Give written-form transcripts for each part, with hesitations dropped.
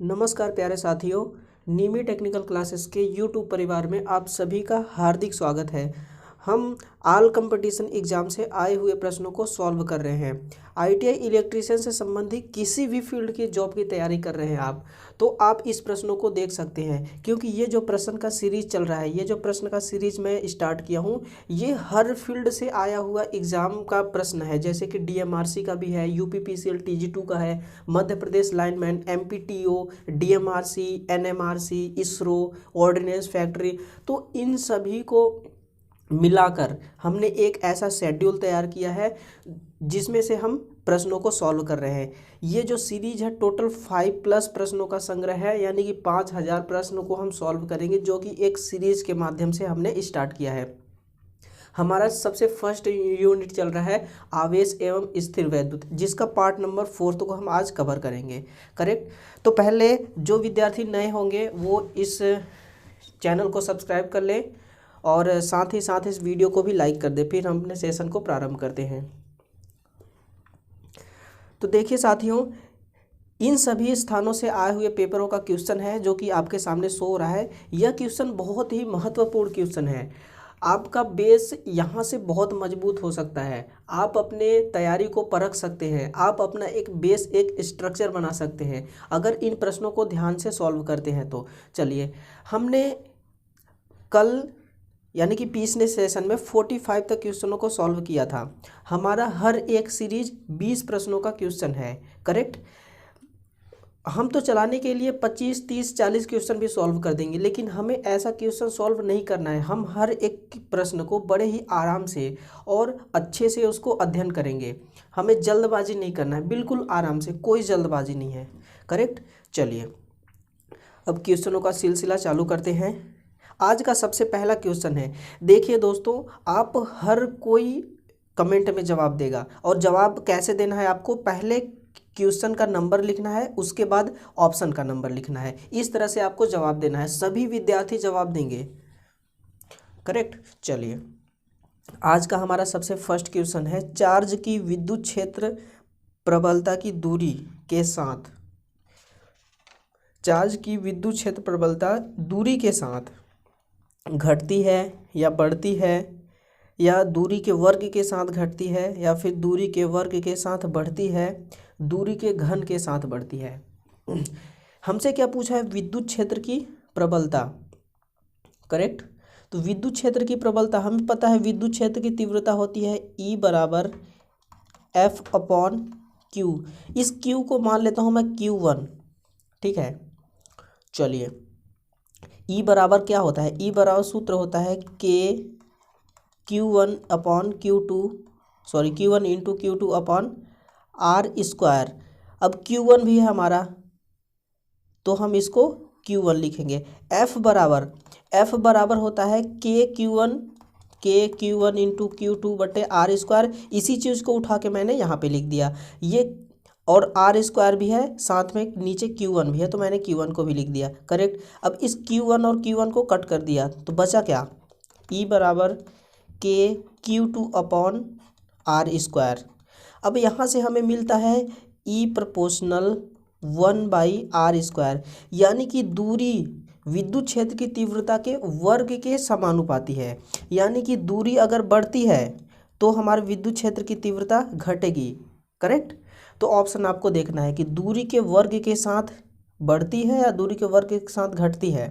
नमस्कार प्यारे साथियों, नीमी टेक्निकल क्लासेस के यूट्यूब परिवार में आप सभी का हार्दिक स्वागत है। हम ऑल कंपटीशन एग्ज़ाम से आए हुए प्रश्नों को सॉल्व कर रहे हैं। आईटीआई इलेक्ट्रीशियन से संबंधित किसी भी फील्ड की जॉब की तैयारी कर रहे हैं आप, तो आप इस प्रश्नों को देख सकते हैं, क्योंकि ये जो प्रश्न का सीरीज़ चल रहा है, ये जो प्रश्न का सीरीज़ मैं स्टार्ट किया हूँ, ये हर फील्ड से आया हुआ एग्ज़ाम का प्रश्न है। जैसे कि डीएमआरसी का भी है, यूपीपीसीएल टीजी2 का है, Madhya Pradesh lineman, MPTO, DMRC, NMRC, ISRO, ordnance factory. तो इन सभी को मिलाकर हमने एक ऐसा शेड्यूल तैयार किया है जिसमें से हम प्रश्नों को सॉल्व कर रहे हैं। ये जो सीरीज है टोटल 5+ प्रश्नों का संग्रह है, यानी कि 5000 प्रश्नों को हम सॉल्व करेंगे, जो कि एक सीरीज के माध्यम से हमने स्टार्ट किया है। हमारा सबसे फर्स्ट यूनिट चल रहा है आवेश एवं स्थिर वैद्युत, जिसका पार्ट नंबर 4 को हम आज कवर करेंगे। करेक्ट। तो पहले जो विद्यार्थी नए होंगे वो इस चैनल को सब्सक्राइब कर लें और साथ ही साथ इस वीडियो को भी लाइक कर दें। फिर हम अपने सेशन को प्रारंभ करते हैं। तो देखिए साथियों, इन सभी स्थानों से आए हुए पेपरों का क्वेश्चन है जो कि आपके सामने शो हो रहा है। यह क्वेश्चन बहुत ही महत्वपूर्ण क्वेश्चन है। आपका बेस यहाँ से बहुत मजबूत हो सकता है। आप अपने तैयारी को परख सकते हैं, आप अपना एक बेस, एक स्ट्रक्चर बना सकते हैं अगर इन प्रश्नों को ध्यान से सॉल्व करते हैं तो। चलिए, हमने कल यानी कि पिछले सेशन में 45 तक क्वेश्चनों को सॉल्व किया था। हमारा हर एक सीरीज 20 प्रश्नों का क्वेश्चन है। करेक्ट। हम तो चलाने के लिए 25, 30, 40 क्वेश्चन भी सॉल्व कर देंगे, लेकिन हमें ऐसा क्वेश्चन सॉल्व नहीं करना है। हम हर एक प्रश्न को बड़े ही आराम से और अच्छे से उसको अध्ययन करेंगे। हमें जल्दबाजी नहीं करना है, बिल्कुल आराम से, कोई जल्दबाजी नहीं है। करेक्ट। चलिए, अब क्वेश्चनों का सिलसिला चालू करते हैं। आज का सबसे पहला क्वेश्चन है। देखिए दोस्तों, आप हर कोई कमेंट में जवाब देगा, और जवाब कैसे देना है आपको, पहले क्वेश्चन का नंबर लिखना है, उसके बाद ऑप्शन का नंबर लिखना है। इस तरह से आपको जवाब देना है। सभी विद्यार्थी जवाब देंगे। करेक्ट। चलिए, आज का हमारा सबसे फर्स्ट क्वेश्चन है, चार्ज की विद्युत क्षेत्र प्रबलता की दूरी के साथ, चार्ज की विद्युत क्षेत्र प्रबलता दूरी के साथ घटती है या बढ़ती है, या दूरी के वर्ग के साथ घटती है, या फिर दूरी के वर्ग के साथ बढ़ती है, दूरी के घन के साथ बढ़ती है। हमसे क्या पूछा है, विद्युत क्षेत्र की प्रबलता। करेक्ट। तो विद्युत क्षेत्र की प्रबलता हमें पता है, विद्युत क्षेत्र की तीव्रता होती है E बराबर F/Q। इस Q को मान लेता हूँ मैं Q1। ठीक है। चलिए, E बराबर क्या होता है, E बराबर सूत्र होता है Q1 into Q2 upon R²। अब Q1 भी है हमारा, तो हम इसको Q1 लिखेंगे। F बराबर होता है K Q1 इंटू Q2 बटे R²। इसी चीज़ को उठा के मैंने यहाँ पे लिख दिया ये, और R² भी है साथ में, नीचे Q1 भी है, तो मैंने Q1 को भी लिख दिया। करेक्ट। अब इस Q1 और Q1 को कट कर दिया तो बचा क्या, E बराबर K Q2 अपॉन R²। अब यहाँ से हमें मिलता है E प्रोपोर्शनल 1/R², यानी कि दूरी विद्युत क्षेत्र की तीव्रता के वर्ग के समानुपाती है। यानी कि दूरी अगर बढ़ती है तो हमारे विद्युत क्षेत्र की तीव्रता घटेगी। करेक्ट। तो ऑप्शन आपको देखना है कि दूरी के वर्ग के साथ बढ़ती है या दूरी के वर्ग के साथ घटती है।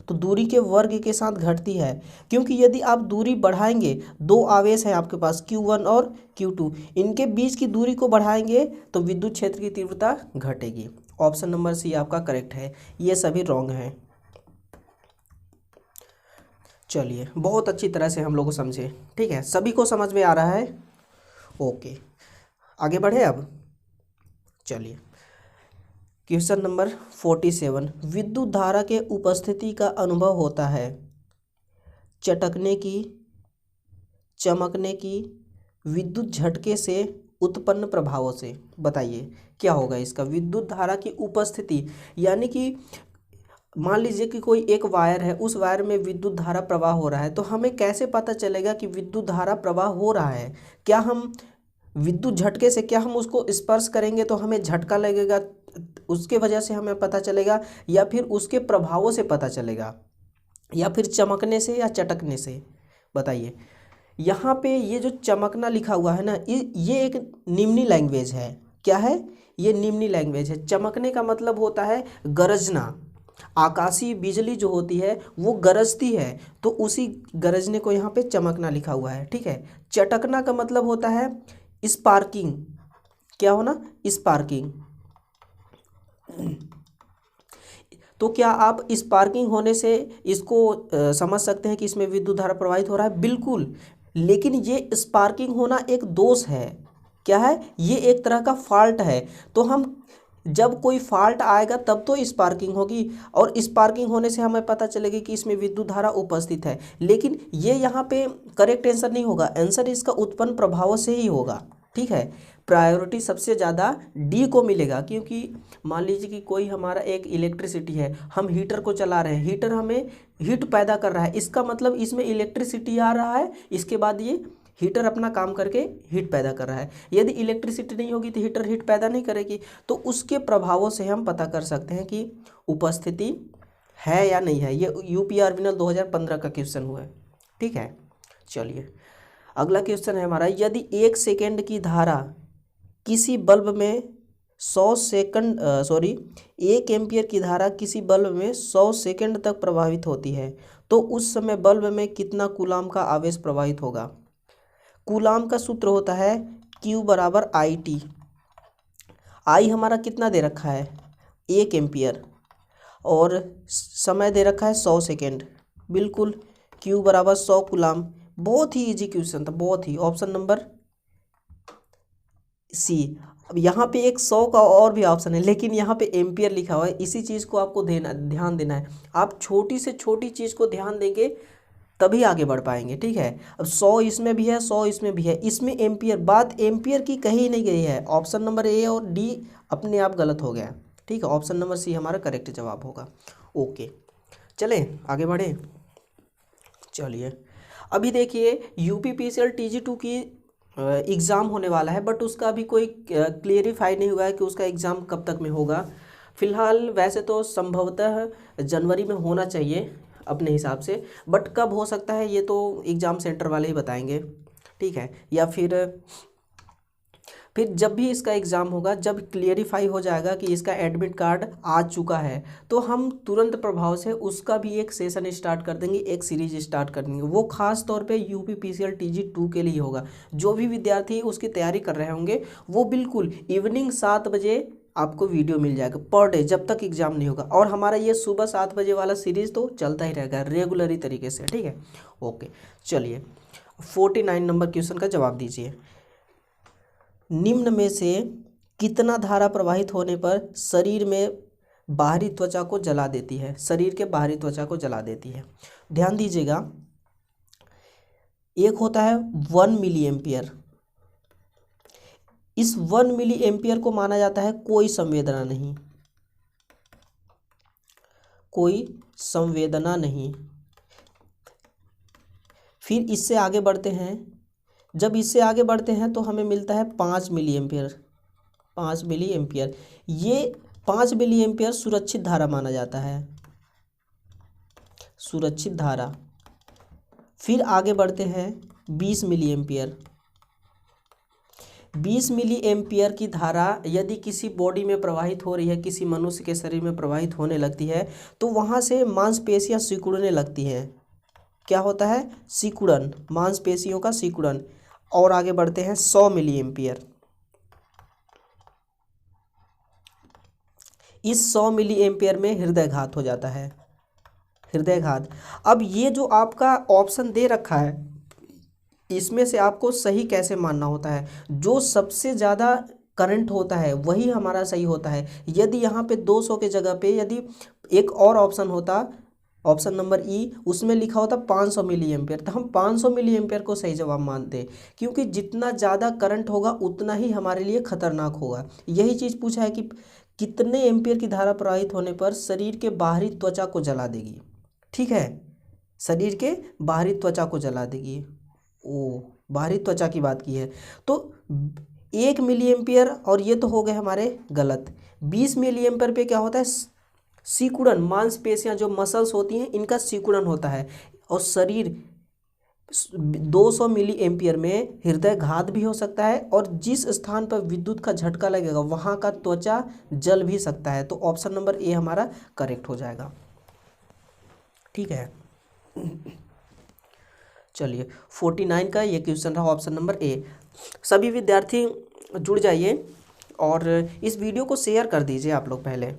तो दूरी के वर्ग के साथ घटती है, क्योंकि यदि आप दूरी बढ़ाएंगे, दो आवेश हैं आपके पास Q1 और Q2, इनके बीच की दूरी को बढ़ाएंगे तो विद्युत क्षेत्र की तीव्रता घटेगी। ऑप्शन नंबर सी आपका करेक्ट है, ये सभी रॉन्ग हैं। चलिए, बहुत अच्छी तरह से हम लोग को समझे। ठीक है, सभी को समझ में आ रहा है। ओके, आगे बढ़े अब। चलिए, क्वेश्चन नंबर 47, विद्युत धारा के उपस्थिति का अनुभव होता है चटकने की, चमकने की, विद्युत झटके से उत्पन्न प्रभावों से। बताइए क्या होगा इसका, विद्युत धारा की उपस्थिति, यानी कि मान लीजिए कि कोई एक वायर है, उस वायर में विद्युत धारा प्रवाह हो रहा है, तो हमें कैसे पता चलेगा कि विद्युत धारा प्रवाह हो रहा है। क्या हम विद्युत झटके से, क्या हम उसको स्पर्श करेंगे तो हमें झटका लगेगा उसके वजह से हमें पता चलेगा, या फिर उसके प्रभावों से पता चलेगा, या फिर चमकने से या चटकने से? बताइए। यहाँ पे ये जो चमकना लिखा हुआ है ना, ये एक निम्नी लैंग्वेज है। क्या है? ये निम्नी लैंग्वेज है। चमकने का मतलब होता है गरजना। आकाशीय बिजली जो होती है वो गरजती है, तो उसी गरजने को यहाँ पे चमकना लिखा हुआ है। ठीक है। चटकना का मतलब होता है स्पार्किंग। क्या होना? स्पार्किंग। तो क्या आप स्पार्किंग होने से इसको समझ सकते हैं कि इसमें विद्युत धारा प्रवाहित हो रहा है? बिल्कुल। लेकिन ये स्पार्किंग होना एक दोष है। क्या है? ये एक तरह का फॉल्ट है। तो हम जब कोई फॉल्ट आएगा तब तो स्पार्किंग होगी, और स्पार्किंग होने से हमें पता चलेगी कि इसमें विद्युत धारा उपस्थित है। लेकिन ये यहाँ पे करेक्ट आंसर नहीं होगा। आंसर इसका उत्पन्न प्रभावों से ही होगा। ठीक है। प्रायोरिटी सबसे ज़्यादा डी को मिलेगा, क्योंकि मान लीजिए कि कोई हमारा एक इलेक्ट्रिसिटी है, हम हीटर को चला रहे हैं, हीटर हमें हीट पैदा कर रहा है, इसका मतलब इसमें इलेक्ट्रिसिटी आ रहा है, इसके बाद ये हीटर अपना काम करके हीट पैदा कर रहा है। यदि इलेक्ट्रिसिटी नहीं होगी तो हीटर हीट पैदा नहीं करेगी। तो उसके प्रभावों से हम पता कर सकते हैं कि उपस्थिति है या नहीं है। ये यूपी आर्विनल 2015 का क्वेश्चन हुआ है। ठीक है। चलिए अगला क्वेश्चन है हमारा, यदि 1 सेकेंड की धारा किसी बल्ब में 1 एम्पियर की धारा किसी बल्ब में 100 सेकेंड तक प्रवाहित होती है, तो उस समय बल्ब में कितना कूलाम का आवेश प्रवाहित होगा? कूलाम का सूत्र होता है Q बराबर IT। आई हमारा कितना दे रखा है? 1 एम्पियर, और समय दे रखा है 100 सेकेंड। बिल्कुल, Q बराबर 100 कूलाम। बहुत ही इजी क्वेश्चन था, बहुत ही। Option number C. अब यहाँ पे एक 100 का और भी ऑप्शन है, लेकिन यहाँ पे एम्पियर लिखा हुआ है। इसी चीज़ को आपको ध्यान देना है। आप छोटी से छोटी चीज़ को ध्यान देंगे तभी आगे बढ़ पाएंगे। ठीक है। अब 100 इसमें भी है, 100 इसमें भी है, इसमें एम्पियर, बात एम्पियर की कही नहीं गई है। ऑप्शन नंबर ए और डी अपने आप गलत हो गया। ठीक है। ऑप्शन नंबर सी हमारा करेक्ट जवाब होगा। ओके, चलें आगे बढ़े। चलिए अभी देखिए UPPCL TG2 की एग्ज़ाम होने वाला है, बट उसका अभी कोई क्लियरिफाई नहीं हुआ है कि उसका एग्ज़ाम कब तक में होगा। फ़िलहाल वैसे तो संभवतः जनवरी में होना चाहिए अपने हिसाब से, बट कब हो सकता है ये तो एग्ज़ाम सेंटर वाले ही बताएंगे। ठीक है। या फिर जब भी इसका एग्ज़ाम होगा, जब क्लियरिफाई हो जाएगा कि इसका एडमिट कार्ड आ चुका है, तो हम तुरंत प्रभाव से उसका भी एक सेशन स्टार्ट कर देंगे, एक सीरीज स्टार्ट कर देंगे। वो खास तौर पे UPPCL TG2 के लिए होगा। जो भी विद्यार्थी उसकी तैयारी कर रहे होंगे वो बिल्कुल इवनिंग 7 बजे आपको वीडियो मिल जाएगा पर डे, जब तक एग्ज़ाम नहीं होगा। और हमारा ये सुबह 7 बजे वाला सीरीज़ तो चलता ही रहेगा रेगुलरी तरीके से। ठीक है। ओके, चलिए 49 नंबर क्वेश्चन का जवाब दीजिए। निम्न में से कितना धारा प्रवाहित होने पर शरीर में बाहरी त्वचा को जला देती है? शरीर के बाहरी त्वचा को जला देती है। ध्यान दीजिएगा, एक होता है 1 मिली एम्पियर। इस 1 मिली एम्पियर को माना जाता है कोई संवेदना नहीं, कोई संवेदना नहीं। फिर इससे आगे बढ़ते हैं, जब इससे आगे बढ़ते हैं तो हमें मिलता है 5 मिली एम्पियर। 5 मिली एम्पियर, ये 5 मिली एम्पियर सुरक्षित धारा माना जाता है, सुरक्षित धारा। फिर आगे बढ़ते हैं 20 मिली एम्पियर। 20 मिली एम्पियर की धारा यदि किसी बॉडी में प्रवाहित हो रही है, किसी मनुष्य के शरीर में प्रवाहित होने लगती है, तो वहाँ से मांसपेशियाँ सिकुड़ने लगती हैं। क्या होता है? सिकुड़न, मांसपेशियों का सिकुड़न। और आगे बढ़ते हैं 100 मिली एम्पियर। इस 100 मिली एम्पियर में हृदयघात हो जाता है, हृदयघात। अब ये जो आपका ऑप्शन दे रखा है, इसमें से आपको सही कैसे मानना होता है? जो सबसे ज़्यादा करंट होता है वही हमारा सही होता है। यदि यहाँ पे 200 के जगह पे यदि एक और ऑप्शन होता, ऑप्शन नंबर ई, उसमें लिखा होता 500 मिली एम्पियर, तो हम 500 मिली एम्पियर को सही जवाब मानते, क्योंकि जितना ज़्यादा करंट होगा उतना ही हमारे लिए खतरनाक होगा। यही चीज़ पूछा है कि कितने एम्पियर की धारा प्रवाहित होने पर शरीर के बाहरी त्वचा को जला देगी। ठीक है, शरीर के बाहरी त्वचा को जला देगी। ओ, बाहरी त्वचा की बात की है। तो 1 मिली एम्पियर, और ये तो हो गए हमारे गलत। 20 मिली एम्पियर पे क्या होता है, सिकुड़न, मांसपेशियां जो मसल्स होती हैं इनका सिकुड़न होता है। और शरीर 200 मिली एम्पियर में हृदय घात भी हो सकता है, और जिस स्थान पर विद्युत का झटका लगेगा वहाँ का त्वचा जल भी सकता है। तो ऑप्शन नंबर ए हमारा करेक्ट हो जाएगा। ठीक है, चलिए 49 का ये क्वेश्चन रहा ऑप्शन नंबर ए। सभी विद्यार्थी जुड़ जाइए और इस वीडियो को शेयर कर दीजिए आप लोग पहले,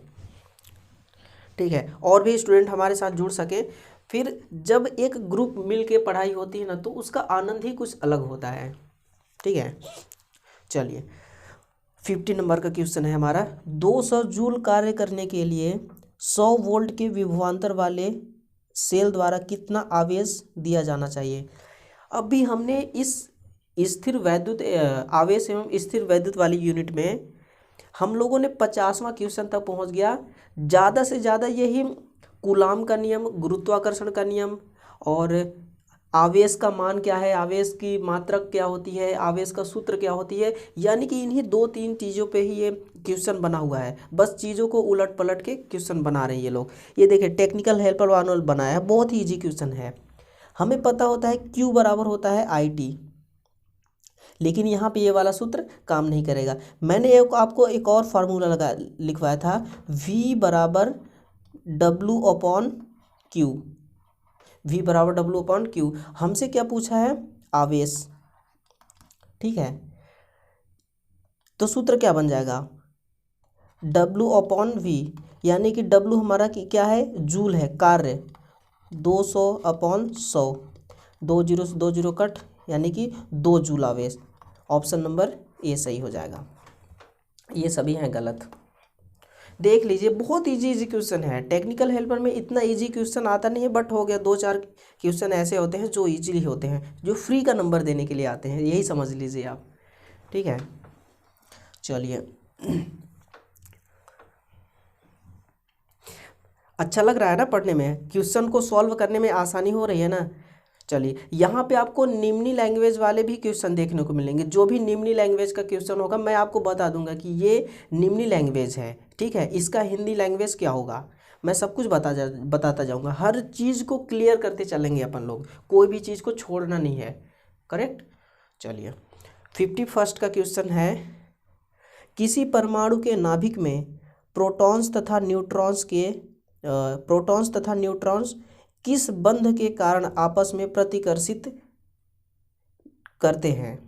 ठीक है, और भी स्टूडेंट हमारे साथ जुड़ सके। फिर जब एक ग्रुप मिल के पढ़ाई होती है ना तो उसका आनंद ही कुछ अलग होता है। ठीक है, चलिए 50 नंबर का क्वेश्चन है हमारा। 200 जूल कार्य करने के लिए 100 वोल्ट के विभवांतर वाले सेल द्वारा कितना आवेश दिया जाना चाहिए। अभी हमने इस स्थिर वैद्युत आवेश एवं स्थिर वैद्युत वाली यूनिट में हम लोगों ने 50वां क्वेश्चन तक पहुंच गया। ज़्यादा से ज़्यादा यही कूलाम का नियम, गुरुत्वाकर्षण का नियम, और आवेश का मान क्या है, आवेश की मात्रक क्या होती है, आवेश का सूत्र क्या होती है, यानी कि इन्हीं 2-3 चीज़ों पे ही ये क्वेश्चन बना हुआ है। बस चीज़ों को उलट पलट के क्वेश्चन बना रहे हैं ये लोग। ये देखिए टेक्निकल हेल्पर मैनुअल बनाया है, बहुत ही ईजी क्वेश्चन है। हमें पता होता है Q बराबर होता है IT, लेकिन यहाँ पे ये वाला सूत्र काम नहीं करेगा। मैंने आपको एक और फार्मूला लिखवाया था, V बराबर W/Q, V बराबर W/Q। हमसे क्या पूछा है, आवेश। ठीक है, तो सूत्र क्या बन जाएगा, W/V, यानी कि W हमारा क्या है, जूल है, कार्य, 200/100, 2 जीरो से 2 जीरो कट, यानी कि 2 जूल आवेश। ऑप्शन नंबर ए सही हो जाएगा। ये सभी हैं गलत। देख लीजिए बहुत इजी क्वेश्चन है। टेक्निकल हेल्पर में इतना इजी क्वेश्चन आता नहीं है, बट हो गया 2-4 क्वेश्चन ऐसे होते हैं जो इजीली होते हैं, जो फ्री का नंबर देने के लिए आते हैं, यही समझ लीजिए आप। ठीक है, चलिए अच्छा लग रहा है ना पढ़ने में, क्वेश्चन को सॉल्व करने में आसानी हो रही है ना। चलिए यहाँ पे आपको निम्नी लैंग्वेज वाले भी क्वेश्चन देखने को मिलेंगे। जो भी निम्नी लैंग्वेज का क्वेश्चन होगा मैं आपको बता दूंगा कि ये निम्नी लैंग्वेज है। ठीक है, इसका हिंदी लैंग्वेज क्या होगा, मैं सब कुछ बताता जाऊँगा। हर चीज़ को क्लियर करते चलेंगे अपन लोग, कोई भी चीज़ को छोड़ना नहीं है। करेक्ट, चलिए 51 का क्वेश्चन है, किसी परमाणु के नाभिक में प्रोटॉन्स तथा न्यूट्रॉन्स किस बंध के कारण आपस में प्रतिकर्षित करते हैं,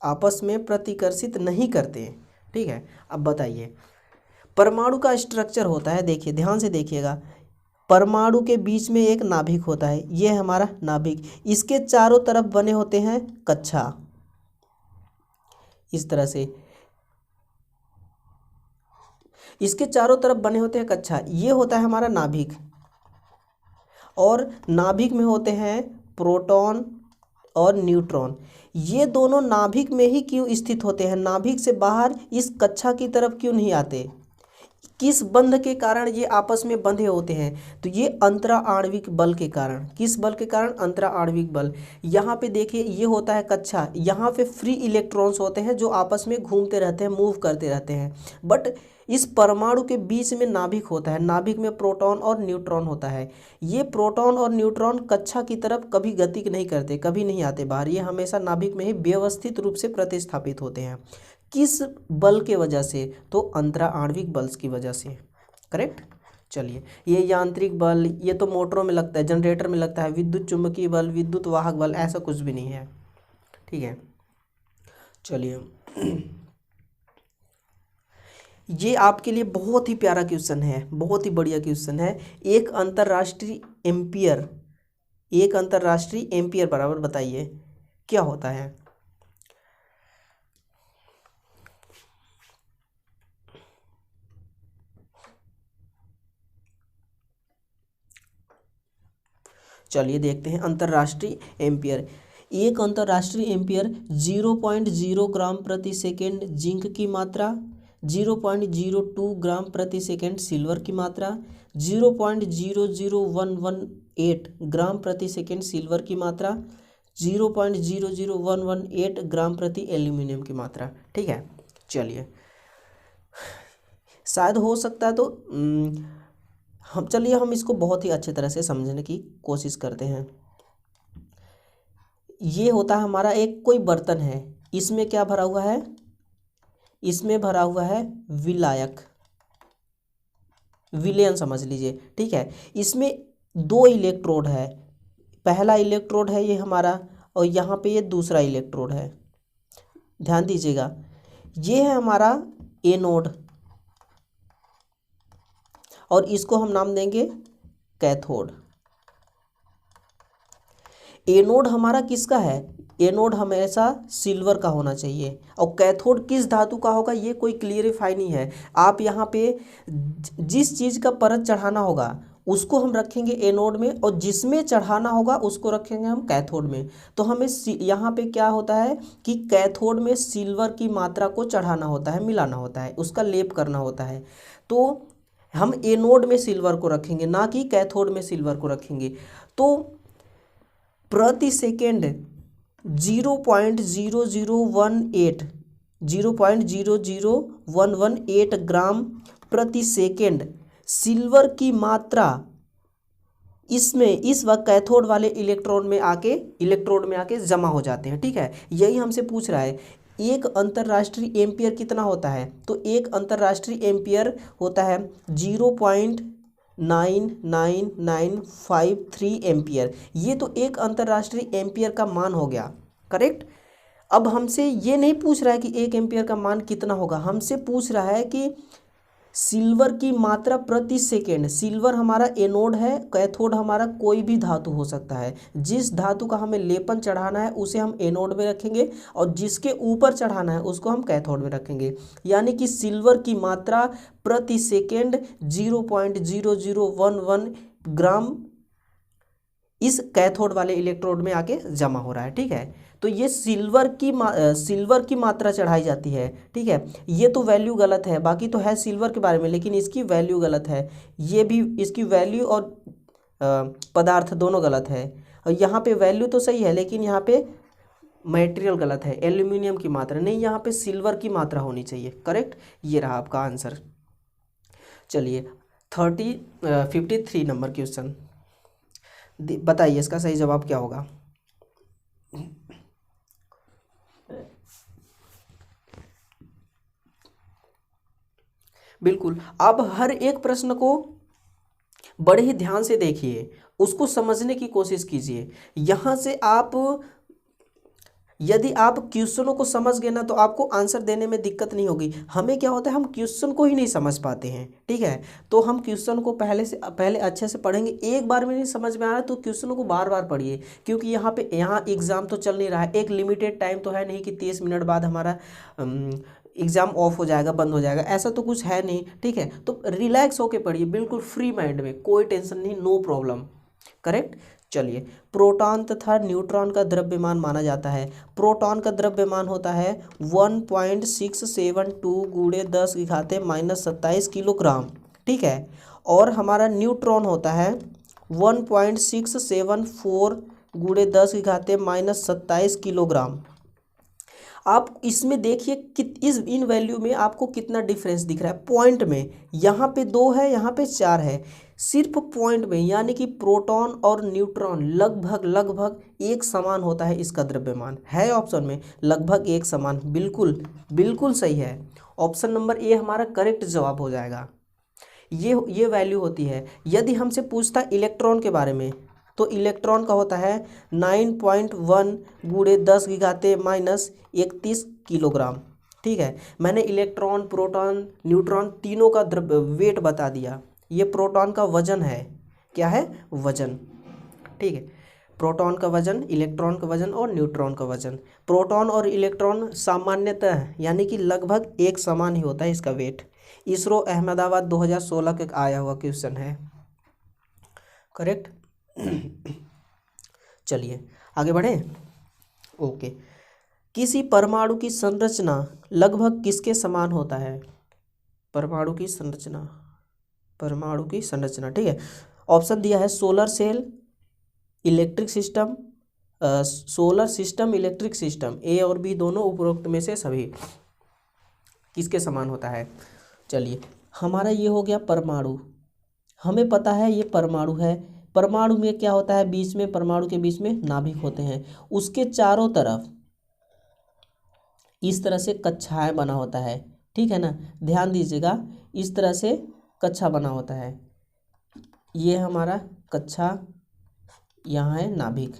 आपस में प्रतिकर्षित नहीं करते। ठीक है, अब बताइए, परमाणु का स्ट्रक्चर होता है, देखिए ध्यान से देखिएगा, परमाणु के बीच में एक नाभिक होता है, ये हमारा नाभिक, इसके चारों तरफ बने होते हैं कक्षा, इस तरह से इसके चारों तरफ बने होते हैं कक्षा, ये होता है हमारा नाभिक। और नाभिक में होते हैं प्रोटॉन और न्यूट्रॉन, ये दोनों नाभिक में ही क्यों स्थित होते हैं, नाभिक से बाहर इस कक्षा की तरफ क्यों नहीं आते, किस बंध के कारण ये आपस में बंधे होते हैं, तो ये अंतरा आणविक बल के कारण। किस बल के कारण, अंतरा आणविक बल। यहाँ पे देखिए ये होता है कक्षा, यहाँ पे फ्री इलेक्ट्रॉन्स होते हैं जो आपस में घूमते रहते हैं, मूव करते रहते हैं। बट इस परमाणु के बीच में नाभिक होता है, नाभिक में प्रोटॉन और न्यूट्रॉन होता है। ये प्रोटॉन और न्यूट्रॉन कक्षा की तरफ कभी गति नहीं करते, कभी नहीं आते बाहर, ये हमेशा नाभिक में ही व्यवस्थित रूप से प्रतिस्थापित होते हैं। किस बल के वजह से, तो अंतरा आणविक बल की वजह से। करेक्ट, चलिए ये यांत्रिक बल, ये तो मोटरों में लगता है, जनरेटर में लगता है, विद्युत चुंबकीय बल, विद्युत वाहक बल, ऐसा कुछ भी नहीं है। ठीक है, चलिए ये आपके लिए बहुत ही प्यारा क्वेश्चन है, बहुत ही बढ़िया क्वेश्चन है। एक अंतर्राष्ट्रीय एम्पियर बराबर बताइए क्या होता है। चलिए देखते हैं अंतर्राष्ट्रीय एम्पियर। एक अंतर्राष्ट्रीय एम्पियर 0.0 ग्राम प्रति सेकेंड जिंक की मात्रा, 0.02 ग्राम प्रति सेकेंड सिल्वर की मात्रा, 0.00118 ग्राम प्रति सेकेंड सिल्वर की मात्रा, 0.00118 ग्राम प्रति एल्यूमिनियम की मात्रा। ठीक है, चलिए शायद हो सकता है तो हम इसको बहुत ही अच्छे तरह से समझने की कोशिश करते हैं। ये होता है हमारा एक कोई बर्तन है, इसमें क्या भरा हुआ है, इसमें भरा हुआ है विलयन समझ लीजिए। ठीक है, इसमें दो इलेक्ट्रोड है, पहला इलेक्ट्रोड है ये हमारा, और यहाँ पे ये दूसरा इलेक्ट्रोड है। ध्यान दीजिएगा, ये है हमारा एनोड और इसको हम नाम देंगे कैथोड। एनोड हमारा किसका है, एनोड हमेशा सिल्वर का होना चाहिए, और कैथोड किस धातु का होगा ये कोई क्लियरिफाई नहीं है। आप यहाँ पे जिस चीज़ का परत चढ़ाना होगा उसको हम रखेंगे एनोड में, और जिसमें चढ़ाना होगा उसको रखेंगे हम कैथोड में। तो हमें यहाँ पे क्या होता है कि कैथोड में सिल्वर की मात्रा को चढ़ाना होता है, मिलाना होता है, उसका लेप करना होता है। तो हम एनोड में सिल्वर को रखेंगे, ना कि कैथोड में सिल्वर को रखेंगे। तो प्रति सेकेंड 0.00118 ग्राम प्रति सेकेंड सिल्वर की मात्रा इसमें इस वक्त कैथोड वाले इलेक्ट्रोड में आके जमा हो जाते हैं। ठीक है, यही हमसे पूछ रहा है एक अंतर्राष्ट्रीय एम्पियर कितना होता है। तो एक अंतर्राष्ट्रीय एम्पियर होता है 0.99953 एम्पियर। ये तो एक अंतर्राष्ट्रीय एम्पियर का मान हो गया, करेक्ट। अब हमसे ये नहीं पूछ रहा है कि एक एम्पियर का मान कितना होगा, हमसे पूछ रहा है कि सिल्वर की मात्रा प्रति सेकेंड। सिल्वर हमारा एनोड है, कैथोड हमारा कोई भी धातु हो सकता है। जिस धातु का हमें लेपन चढ़ाना है उसे हम एनोड में रखेंगे, और जिसके ऊपर चढ़ाना है उसको हम कैथोड में रखेंगे। यानी कि सिल्वर की मात्रा प्रति सेकेंड 0.0011 ग्राम इस कैथोड वाले इलेक्ट्रोड में आके जमा हो रहा है। ठीक है, तो ये सिल्वर की मात्रा चढ़ाई जाती है। ठीक है, ये तो वैल्यू गलत है, बाकी तो है सिल्वर के बारे में, लेकिन इसकी वैल्यू गलत है। ये भी इसकी वैल्यू और पदार्थ दोनों गलत है, और यहाँ पे वैल्यू तो सही है लेकिन यहाँ पे मटेरियल गलत है, एल्यूमिनियम की मात्रा नहीं, यहाँ पे सिल्वर की मात्रा होनी चाहिए। करेक्ट, ये रहा आपका आंसर। चलिए 53 नंबर क्वेश्चन बताइए, इसका सही जवाब क्या होगा। बिल्कुल, आप हर एक प्रश्न को बड़े ही ध्यान से देखिए, उसको समझने की कोशिश कीजिए। यहाँ से यदि आप क्वेश्चनों को समझ गए ना तो आपको आंसर देने में दिक्कत नहीं होगी। हमें क्या होता है, हम क्वेश्चन को ही नहीं समझ पाते हैं। ठीक है, तो हम क्वेश्चन को पहले अच्छे से पढ़ेंगे। एक बार में नहीं समझ में आ रहा है तो क्वेश्चनों को बार बार पढ़िए, क्योंकि यहाँ एग्ज़ाम तो चल नहीं रहा है। एक लिमिटेड टाइम तो है नहीं कि 30 मिनट बाद हमारा एग्ज़ाम ऑफ हो जाएगा, बंद हो जाएगा, ऐसा तो कुछ है नहीं। ठीक है, तो रिलैक्स होके पढ़िए, बिल्कुल फ्री माइंड में, कोई टेंशन नहीं, नो प्रॉब्लम। करेक्ट। चलिए, प्रोटॉन तथा न्यूट्रॉन का द्रव्यमान माना जाता है। प्रोटॉन का द्रव्यमान होता है 1.672 × 10⁻⁻27 किलोग्राम। ठीक है, और हमारा न्यूट्रॉन होता है 1.674 × 10⁻⁻27 किलोग्राम। आप इसमें देखिए कि इन वैल्यू में आपको कितना डिफरेंस दिख रहा है पॉइंट में। यहाँ पे 2 है, यहाँ पे 4 है, सिर्फ पॉइंट में, यानी कि प्रोटॉन और न्यूट्रॉन लगभग एक समान होता है। इसका द्रव्यमान है ऑप्शन में लगभग एक समान। बिल्कुल सही है, ऑप्शन नंबर ए हमारा करेक्ट जवाब हो जाएगा। ये वैल्यू होती है। यदि हमसे पूछता इलेक्ट्रॉन के बारे में तो इलेक्ट्रॉन का होता है 9.1 × 10⁻31 किलोग्राम। ठीक है, मैंने इलेक्ट्रॉन, प्रोटॉन, न्यूट्रॉन तीनों का वेट बता दिया। ये प्रोटॉन का वजन है, क्या है, वजन। ठीक है, प्रोटॉन का वजन, इलेक्ट्रॉन का वजन और न्यूट्रॉन का वजन। प्रोटॉन और इलेक्ट्रॉन सामान्यतः यानी कि लगभग एक समान ही होता है इसका वेट। इसरो अहमदाबाद 2016 के आया हुआ क्वेश्चन है। करेक्ट। चलिए आगे बढ़ें। ओके, किसी परमाणु की संरचना लगभग किसके समान होता है। परमाणु की संरचना। ठीक है, ऑप्शन दिया है solar cell, electric system, solar system, electric system, A और बी दोनों उपरोक्त में से सभी किसके समान होता है। चलिए, हमारा ये हो गया परमाणु। हमें पता है ये परमाणु है। परमाणु में क्या होता है, बीच में, परमाणु के बीच में नाभिक होते हैं, उसके चारों तरफ इस तरह से कक्षाएं बना होता है, ठीक है ना। ध्यान दीजिएगा, इस तरह से कक्षा बना होता है। ये हमारा कक्षा, यहाँ है नाभिक।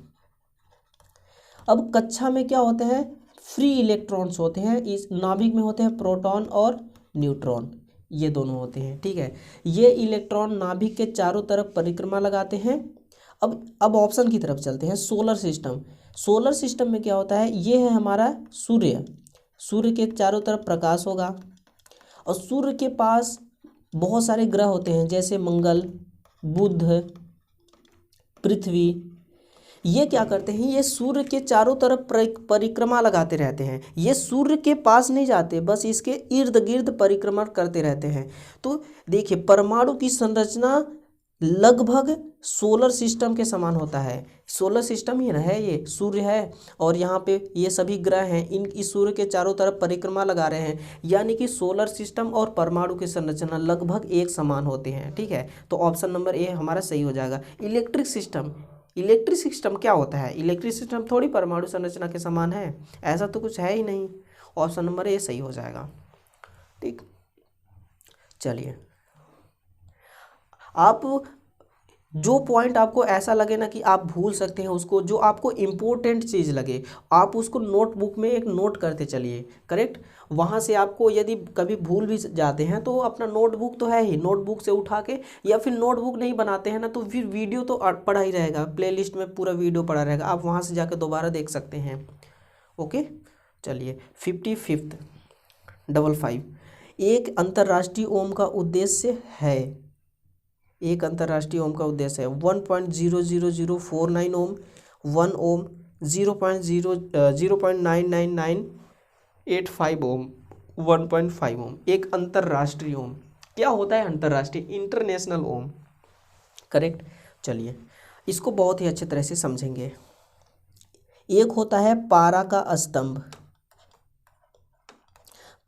अब कक्षा में क्या होते हैं, फ्री इलेक्ट्रॉन्स होते हैं। इस नाभिक में होते हैं प्रोटॉन और न्यूट्रॉन, ये दोनों होते हैं, ठीक है। ये इलेक्ट्रॉन नाभिक के चारों तरफ परिक्रमा लगाते हैं। अब ऑप्शन की तरफ चलते हैं। सोलर सिस्टम, सोलर सिस्टम में क्या होता है, ये है हमारा सूर्य। सूर्य के चारों तरफ प्रकाश होगा और सूर्य के पास बहुत सारे ग्रह होते हैं, जैसे मंगल, बुध, पृथ्वी। ये क्या करते हैं, ये सूर्य के चारों तरफ परिक्रमा लगाते रहते हैं। ये सूर्य के पास नहीं जाते, बस इसके इर्द गिर्द परिक्रमा करते रहते हैं। तो देखिए, परमाणु की संरचना लगभग सोलर सिस्टम के समान होता है। सोलर सिस्टम ही है, ये सूर्य है और यहाँ पे ये सभी ग्रह हैं, इस सूर्य के चारों तरफ परिक्रमा लगा रहे हैं। यानी कि सोलर सिस्टम और परमाणु की संरचना लगभग एक समान होते हैं, ठीक है। तो ऑप्शन नंबर ए हमारा सही हो जाएगा। इलेक्ट्रिक सिस्टम, इलेक्ट्रिक सिस्टम क्या होता है, इलेक्ट्रिक सिस्टम थोड़ी परमाणु संरचना के समान है, ऐसा तो कुछ है ही नहीं। ऑप्शन नंबर ए सही हो जाएगा, ठीक। चलिए, आप जो पॉइंट आपको ऐसा लगे ना कि आप भूल सकते हैं उसको, जो आपको इम्पोर्टेंट चीज़ लगे, आप उसको नोटबुक में एक नोट करते चलिए, करेक्ट। वहाँ से आपको यदि कभी भूल भी जाते हैं तो अपना नोटबुक तो है ही, नोटबुक से उठा के, या फिर नोटबुक नहीं बनाते हैं ना तो फिर वीडियो तो पड़ा ही रहेगा, प्लेलिस्ट में पूरा वीडियो पड़ा रहेगा, आप वहाँ से जाकर दोबारा देख सकते हैं। ओके, चलिए 55 एक अंतर्राष्ट्रीय ओम का उद्देश्य है, एक अंतर्राष्ट्रीय ओम का उद्देश्य है 1.00049 ओम, 1 ओम, 0.99985 ओम, 1.5 ओम। एक अंतर्राष्ट्रीय ओम क्या होता है, अंतर्राष्ट्रीय, इंटरनेशनल ओम, करेक्ट। चलिए, इसको बहुत ही अच्छे तरह से समझेंगे। एक होता है पारा का स्तंभ,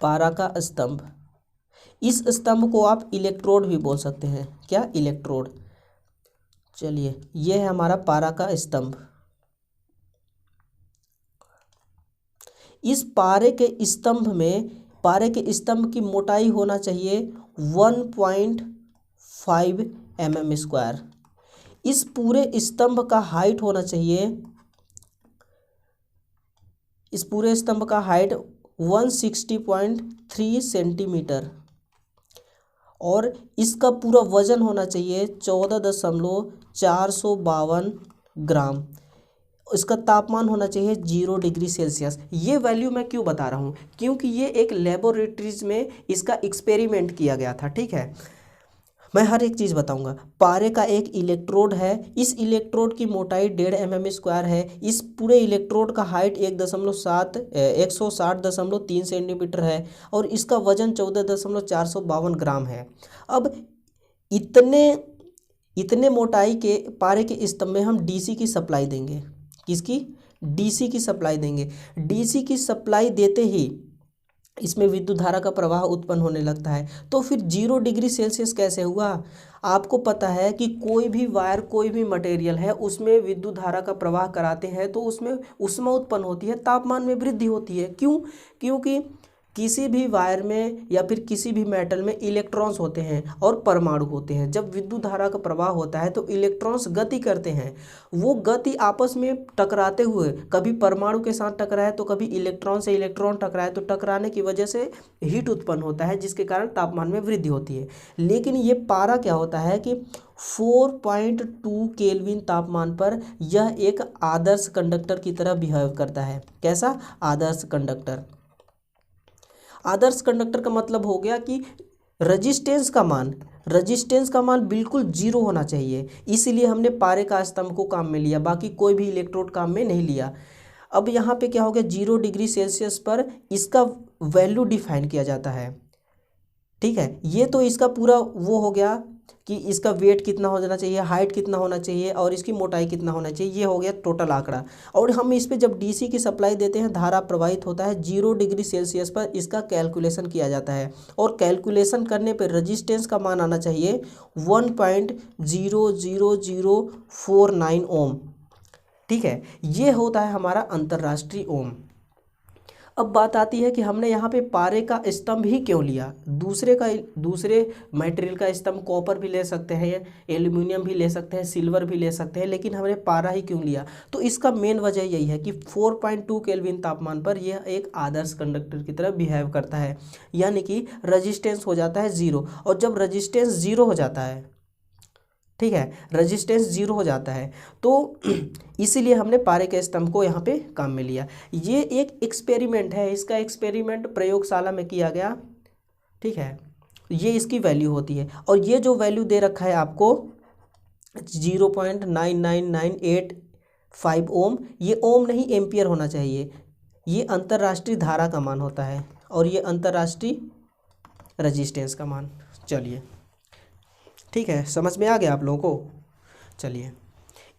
पारा का स्तंभ। इस स्तंभ को आप इलेक्ट्रोड भी बोल सकते हैं, क्या, इलेक्ट्रोड। चलिए, यह है हमारा पारा का स्तंभ। इस पारे के स्तंभ में, पारे के स्तंभ की मोटाई होना चाहिए 1.5 mm²। इस पूरे स्तंभ का हाइट होना चाहिए, इस पूरे स्तंभ का हाइट 160.3 सेंटीमीटर और इसका पूरा वजन होना चाहिए 14.452 ग्राम। इसका तापमान होना चाहिए 0 डिग्री सेल्सियस। ये वैल्यू मैं क्यों बता रहा हूँ, क्योंकि ये एक लेबोरेटरीज में इसका एक्सपेरिमेंट किया गया था, ठीक है। मैं हर एक चीज़ बताऊंगा। पारे का एक इलेक्ट्रोड है, इस इलेक्ट्रोड की मोटाई 1.5 mm² है। इस पूरे इलेक्ट्रोड का हाइट 160.3 सेंटीमीटर है और इसका वजन 14.452 ग्राम है। अब इतने मोटाई के पारे के स्तंभ में हम डीसी की सप्लाई देंगे, किसकी, डीसी की सप्लाई देंगे। डीसी की सप्लाई देते ही इसमें विद्युत धारा का प्रवाह उत्पन्न होने लगता है। तो फिर 0 डिग्री सेल्सियस कैसे हुआ, आपको पता है कि कोई भी वायर, कोई भी मटेरियल है, उसमें विद्युत धारा का प्रवाह कराते हैं तो उसमें ऊष्मा उत्पन्न होती है, तापमान में वृद्धि होती है। क्यों, क्योंकि किसी भी वायर में या फिर किसी भी मेटल में इलेक्ट्रॉन्स होते हैं और परमाणु होते हैं। जब विद्युत धारा का प्रवाह होता है तो इलेक्ट्रॉन्स गति करते हैं, वो गति आपस में टकराते हुए, कभी परमाणु के साथ टकराए तो कभी इलेक्ट्रॉन से इलेक्ट्रॉन टकराए, तो टकराने की वजह से हीट उत्पन्न होता है, जिसके कारण तापमान में वृद्धि होती है। लेकिन ये पारा क्या होता है कि 4.2 केल्विन तापमान पर यह एक आदर्श कंडक्टर की तरह बिहेव करता है। कैसा, आदर्श कंडक्टर। आदर्श कंडक्टर का मतलब हो गया कि रजिस्टेंस का मान बिल्कुल 0 होना चाहिए। इसीलिए हमने पारे का स्तंभ को काम में लिया, बाकी कोई भी इलेक्ट्रोड काम में नहीं लिया। अब यहाँ पे क्या हो गया, 0 डिग्री सेल्सियस पर इसका वैल्यू डिफाइन किया जाता है, ठीक है। ये तो इसका पूरा वो हो गया कि इसका वेट कितना हो जाना चाहिए, हाइट कितना होना चाहिए और इसकी मोटाई कितना होना चाहिए। ये हो गया टोटल आंकड़ा। और हम इस पे जब डीसी की सप्लाई देते हैं, धारा प्रवाहित होता है 0 डिग्री सेल्सियस पर, इसका कैलकुलेशन किया जाता है। और कैलकुलेशन करने पर रजिस्टेंस का मान आना चाहिए 1.00049 ओम। ठीक है, ये होता है हमारा अंतर्राष्ट्रीय ओम। अब बात आती है कि हमने यहाँ पे पारे का स्तंभ ही क्यों लिया। दूसरे मटेरियल का स्तंभ कॉपर भी ले सकते हैं, एल्यूमिनियम भी ले सकते हैं, सिल्वर भी ले सकते हैं, लेकिन हमने पारा ही क्यों लिया। तो इसका मेन वजह यही है कि 4.2 केल्विन तापमान पर यह एक आदर्श कंडक्टर की तरह बिहेव करता है, यानी कि रजिस्टेंस हो जाता है 0। और जब रजिस्टेंस 0 हो जाता है, ठीक है, रजिस्टेंस 0 हो जाता है, तो इसीलिए हमने पारे के स्तंभ को यहाँ पे काम में लिया। ये एक एक्सपेरिमेंट है, इसका एक्सपेरिमेंट प्रयोगशाला में किया गया। ठीक है, ये इसकी वैल्यू होती है। और ये जो वैल्यू दे रखा है आपको 0.99985 ओम, ये ओम नहीं एम्पियर होना चाहिए। ये अंतर्राष्ट्रीय धारा का मान होता है और ये अंतर्राष्ट्रीय रजिस्टेंस का मान। चलिए, ठीक है, समझ में आ गया आप लोगों को। चलिए,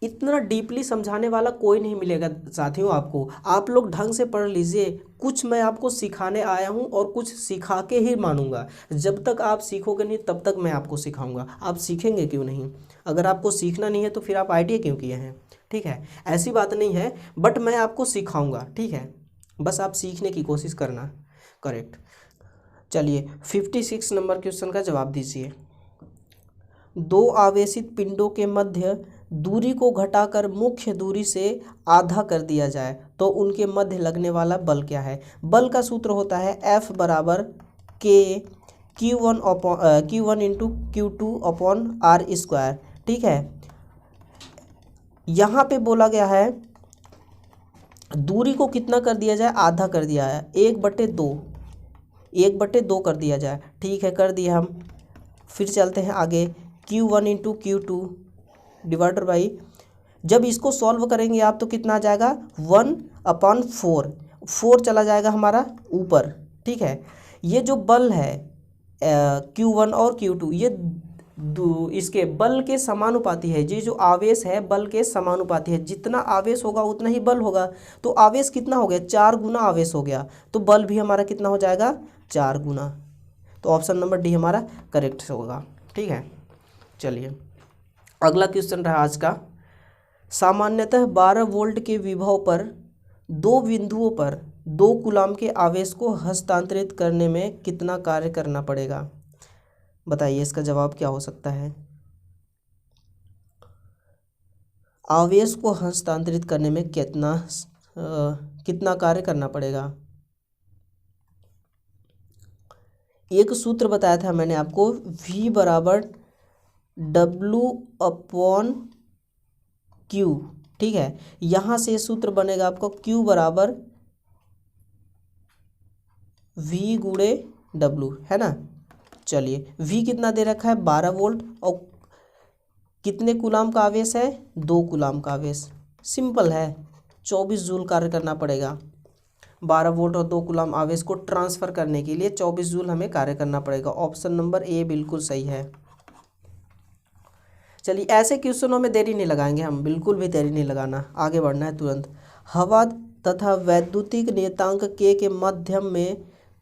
इतना डीपली समझाने वाला कोई नहीं मिलेगा साथियों आपको। आप लोग ढंग से पढ़ लीजिए। कुछ मैं आपको सिखाने आया हूँ और कुछ सिखा के ही मानूंगा। जब तक आप सीखोगे नहीं तब तक मैं आपको सिखाऊंगा। आप सीखेंगे क्यों नहीं? अगर आपको सीखना नहीं है तो फिर आप ITA क्यों किए हैं? ठीक है, ऐसी बात नहीं है, बट मैं आपको सिखाऊंगा। ठीक है, बस आप सीखने की कोशिश करना। करेक्ट। चलिए, 56 नंबर क्वेश्चन का जवाब दीजिए। दो आवेशित पिंडों के मध्य दूरी को घटाकर मुख्य दूरी से आधा कर दिया जाए तो उनके मध्य लगने वाला बल क्या है? बल का सूत्र होता है F बराबर K Q1 into Q2 upon R square. ठीक है, यहाँ पे बोला गया है दूरी को कितना कर दिया जाए? आधा कर दिया है, 1/2 कर दिया जाए। ठीक है, कर दिया हम। फिर चलते हैं आगे, Q1 into Q2 divider by, जब इसको सॉल्व करेंगे आप तो कितना आ जाएगा? 1/4। 4 चला जाएगा हमारा ऊपर। ठीक है, ये जो बल है Q1 और Q2, ये इसके बल के समानुपाती है। ये जो आवेश है बल के समानुपाती है। जितना आवेश होगा उतना ही बल होगा। तो आवेश कितना हो गया? 4 गुना आवेश हो गया। तो बल भी हमारा कितना हो जाएगा? 4 गुना। तो ऑप्शन नंबर डी हमारा करेक्ट होगा। ठीक है, चलिए अगला क्वेश्चन रहा आज का। सामान्यतः 12 वोल्ट के विभव पर दो बिंदुओं पर 2 कूलाम के आवेश को हस्तांतरित करने में कितना कार्य करना पड़ेगा? बताइए, इसका जवाब क्या हो सकता है? आवेश को हस्तांतरित करने में कितना कार्य करना पड़ेगा? एक सूत्र बताया था मैंने आपको, V बराबर W/Q। ठीक है, यहाँ से सूत्र बनेगा आपको Q बराबर V गुणे W, है ना। चलिए, V कितना दे रखा है? 12 वोल्ट। और कितने कूलाम का आवेश है? 2 कूलाम का आवेश। सिंपल है, 24 जूल कार्य करना पड़ेगा। 12 वोल्ट और 2 कूलाम आवेश को ट्रांसफ़र करने के लिए 24 जूल हमें कार्य करना पड़ेगा। ऑप्शन नंबर ए बिल्कुल सही है। चलिए, ऐसे क्वेश्चनों में देरी नहीं लगाएंगे हम, बिल्कुल भी देरी नहीं लगाना, आगे बढ़ना है तुरंत। हवा तथा वैद्युतिक नियतांक K के मध्यम में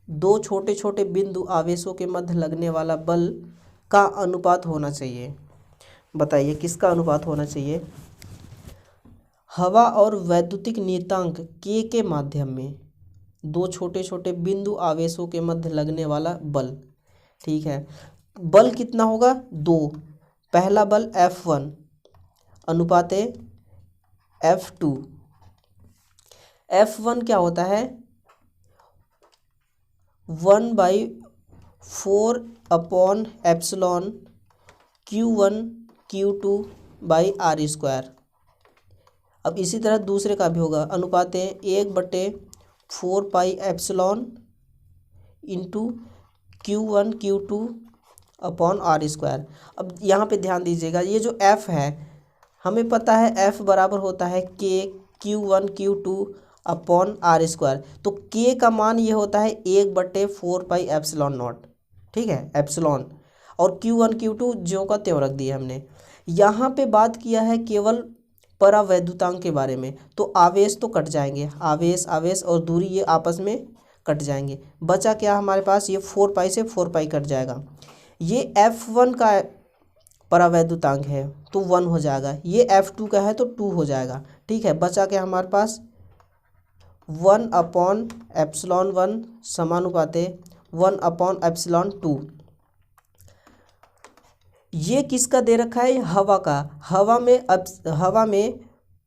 2 छोटे छोटे बिंदु आवेशों के मध्य लगने वाला बल का अनुपात होना चाहिए। बताइए, किसका अनुपात होना चाहिए? हवा और वैद्युतिक नियतांक K के माध्यम में 2 छोटे छोटे बिंदु आवेशों के मध्य लगने वाला बल। ठीक है, बल कितना होगा? 2। पहला बल F1 अनुपाते F2। F1 क्या होता है? 1/4 upon epsilon Q1 Q2 by R square. अब इसी तरह दूसरे का भी होगा, अनुपाते 1/4 pi epsilon into Q1 Q2 upon R square. अब यहाँ पे ध्यान दीजिएगा, ये जो F है हमें पता है F बराबर होता है K Q1 Q2 upon R square. तो K का मान ये होता है 1/4 पाई एप्सिलॉन नॉट। ठीक है, एप्सिलॉन। और Q1 Q2 ज्यों का त्यों रख दिया हमने। यहाँ पे बात किया है केवल परावैद्युतांक के बारे में, तो आवेश तो कट जाएंगे, आवेश आवेश और दूरी ये आपस में कट जाएंगे। बचा क्या हमारे पास, ये 4 पाई से 4 पाई कट जाएगा। ये F1 का परावैद्युतांक है तो 1 हो जाएगा, ये F2 का है तो 2 हो जाएगा। ठीक है, बचा क्या हमारे पास 1/ε1 समानुपाते 1/ε2। ये किसका दे रखा है, हवा का। हवा में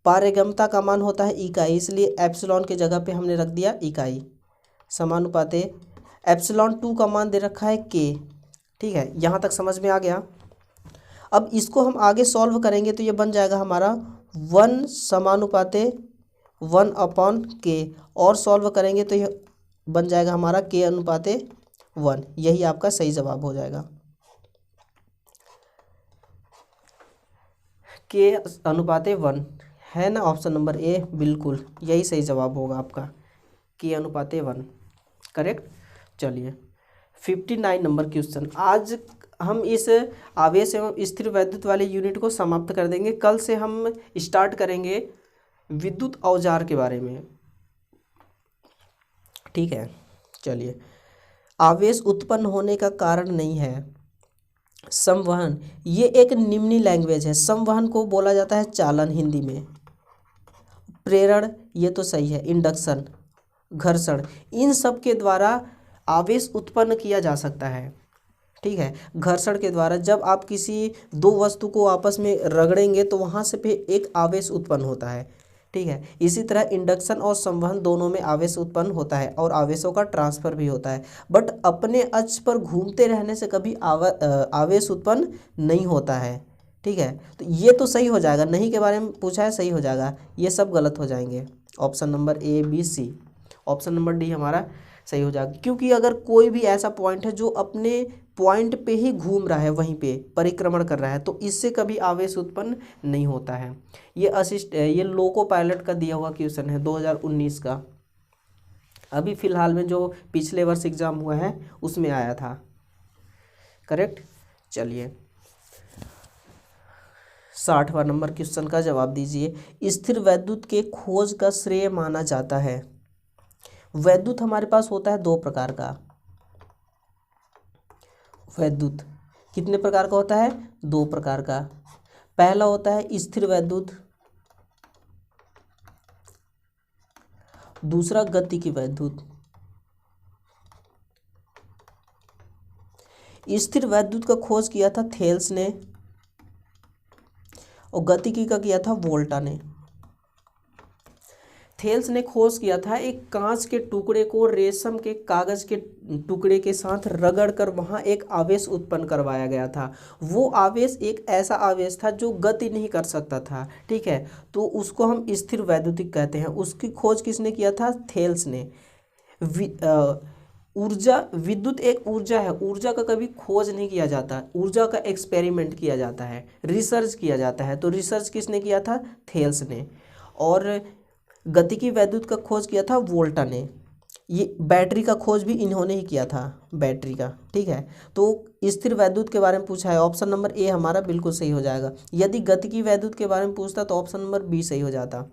पारगम्यता का मान होता है इकाई, इसलिए एप्सिलॉन के जगह पे हमने रख दिया इकाई, समानुपाते ε2 का मान दे रखा है के। ठीक है, यहाँ तक समझ में आ गया। अब इसको हम आगे सॉल्व करेंगे तो ये बन जाएगा हमारा 1 समानुपाते 1/k, और सॉल्व करेंगे तो ये बन जाएगा हमारा k अनुपाते 1। यही आपका सही जवाब हो जाएगा, k अनुपाते 1 है ना। ऑप्शन नंबर ए बिल्कुल यही सही जवाब होगा आपका, k अनुपाते 1 करेक्ट। चलिए 59 नंबर क्वेश्चन। आज हम इस आवेश एवं स्थिर वैद्युत वाले यूनिट को समाप्त कर देंगे। कल से हम स्टार्ट करेंगे विद्युत औजार के बारे में। ठीक है, चलिए। आवेश उत्पन्न होने का कारण नहीं है संवहन, ये एक निम्न लैंग्वेज है। संवहन को बोला जाता है चालन हिंदी में। प्रेरण ये तो सही है, इंडक्शन, घर्षण, इन सब के द्वारा आवेश उत्पन्न किया जा सकता है। ठीक है, घर्षण के द्वारा जब आप किसी दो वस्तु को आपस में रगड़ेंगे तो वहाँ से भी एक आवेश उत्पन्न होता है। ठीक है, इसी तरह इंडक्शन और संवहन दोनों में आवेश उत्पन्न होता है और आवेशों का ट्रांसफर भी होता है, बट अपने अक्ष पर घूमते रहने से कभी आवेश उत्पन्न नहीं होता है। ठीक है, तो ये तो सही हो जाएगा, नहीं के बारे में पूछा है, सही हो जाएगा, ये सब गलत हो जाएंगे। Option number A B C, option number D हमारा सही हो जाएगा, क्योंकि अगर कोई भी ऐसा पॉइंट है जो अपने पॉइंट पे ही घूम रहा है, वहीं पे परिक्रमण कर रहा है, तो इससे कभी आवेश उत्पन्न नहीं होता है। ये लोको पायलट का दिया हुआ क्वेश्चन है 2019 का, अभी फिलहाल में जो पिछले वर्ष एग्जाम हुआ है उसमें आया था, करेक्ट। चलिए 60वां नंबर क्वेश्चन का जवाब दीजिए। स्थिर वैद्युत के खोज का श्रेय माना जाता है। वैद्युत हमारे पास होता है 2 प्रकार का। वैद्युत कितने प्रकार का होता है, 2 प्रकार का। पहला होता है स्थिर वैद्युत, दूसरा गतिकी वैद्युत। स्थिर वैद्युत का खोज किया था थेल्स ने और गतिकी का किया था वोल्टा ने। थेल्स ने खोज किया था एक कांच के टुकड़े को रेशम के कागज के टुकड़े के साथ रगड़कर वहां एक आवेश उत्पन्न करवाया गया था। वो आवेश एक ऐसा आवेश था जो गति नहीं कर सकता था। ठीक है, तो उसको हम स्थिर वैद्युतिक कहते हैं। उसकी खोज किसने किया था, थेल्स ने। ऊर्जा, विद्युत एक ऊर्जा है, ऊर्जा का कभी खोज नहीं किया जाता, ऊर्जा का एक्सपेरिमेंट किया जाता है, रिसर्च किया जाता है। तो रिसर्च किसने किया था, थेल्स ने। और गतिकी वैद्युत का खोज किया था वोल्टा ने। ये बैटरी का खोज भी इन्होंने ही किया था, बैटरी का। ठीक है, तो स्थिर वैद्युत के बारे में पूछा है, ऑप्शन नंबर ए हमारा बिल्कुल सही हो जाएगा। यदि गतिकी वैद्युत के बारे में पूछता तो ऑप्शन नंबर बी सही हो जाता।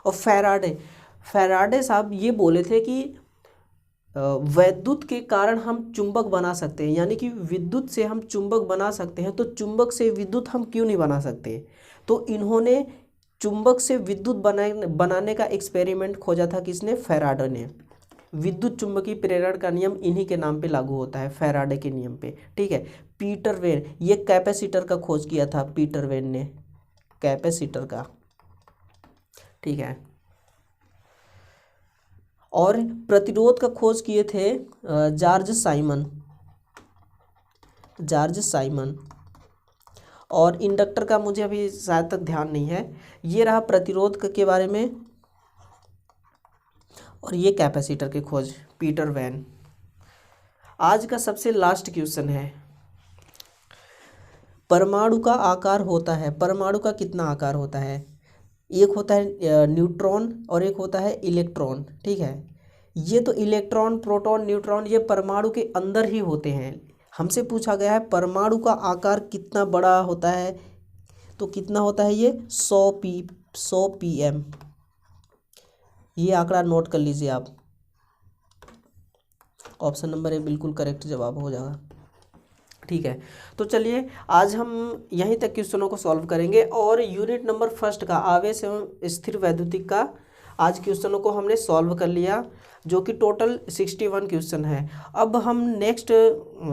और फैराडे साहब ये बोले थे कि वैद्युत के कारण हम चुंबक बना सकते हैं, यानी कि विद्युत से हम चुंबक बना सकते हैं, तो चुंबक से विद्युत हम क्यों नहीं बना सकते। तो इन्होंने चुंबक से विद्युत बनाने का एक्सपेरिमेंट खोजा था, किसने, फैराडे ने। विद्युत चुंबकीय प्रेरण का नियम इन्हीं के नाम पे लागू होता है, फैराडे के नियम पे। ठीक है, पीटर वेन, ये कैपेसिटर का खोज किया था पीटर वेन ने, कैपेसिटर का। ठीक है, और प्रतिरोध का खोज किए थे जॉर्ज साइमन। और इंडक्टर का मुझे अभी शायद तक ध्यान नहीं है। ये रहा प्रतिरोध के बारे में, और ये कैपेसिटर की खोज पीटर वैन। आज का सबसे लास्ट क्वेश्चन है, परमाणु का आकार होता है, परमाणु का कितना आकार होता है। एक होता है न्यूट्रॉन और एक होता है इलेक्ट्रॉन। ठीक है, ये तो इलेक्ट्रॉन, प्रोटॉन, न्यूट्रॉन ये परमाणु के अंदर ही होते हैं। हमसे पूछा गया है परमाणु का आकार कितना बड़ा होता है, तो कितना होता है ये 100 pm। ये आंकड़ा नोट कर लीजिए आप। ऑप्शन नंबर ए बिल्कुल करेक्ट जवाब हो जाएगा। ठीक है, तो चलिए आज हम यहीं तक क्वेश्चनों को सॉल्व करेंगे और यूनिट नंबर फर्स्ट का आवेश एवं स्थिर वैद्युतिक का आज क्वेश्चनों को हमने सॉल्व कर लिया, जो कि टोटल 61 क्वेश्चन है। अब हम नेक्स्ट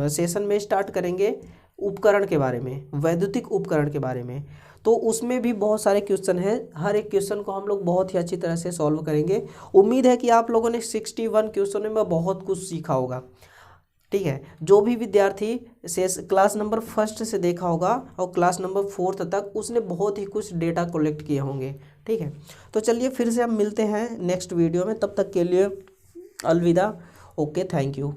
सेशन में स्टार्ट करेंगे उपकरण के बारे में, वैद्युतिक उपकरण के बारे में। तो उसमें भी बहुत सारे क्वेश्चन हैं, हर एक क्वेश्चन को हम लोग बहुत ही अच्छी तरह से सॉल्व करेंगे। उम्मीद है कि आप लोगों ने 61 क्वेश्चनों में बहुत कुछ सीखा होगा। ठीक है, जो भी विद्यार्थी क्लास नंबर फर्स्ट से देखा होगा और क्लास नंबर 4th तक, उसने बहुत ही कुछ डेटा कलेक्ट किए होंगे। ठीक है, तो चलिए फिर से हम मिलते हैं नेक्स्ट वीडियो में, तब तक के लिए अलविदा। Okay, thank you.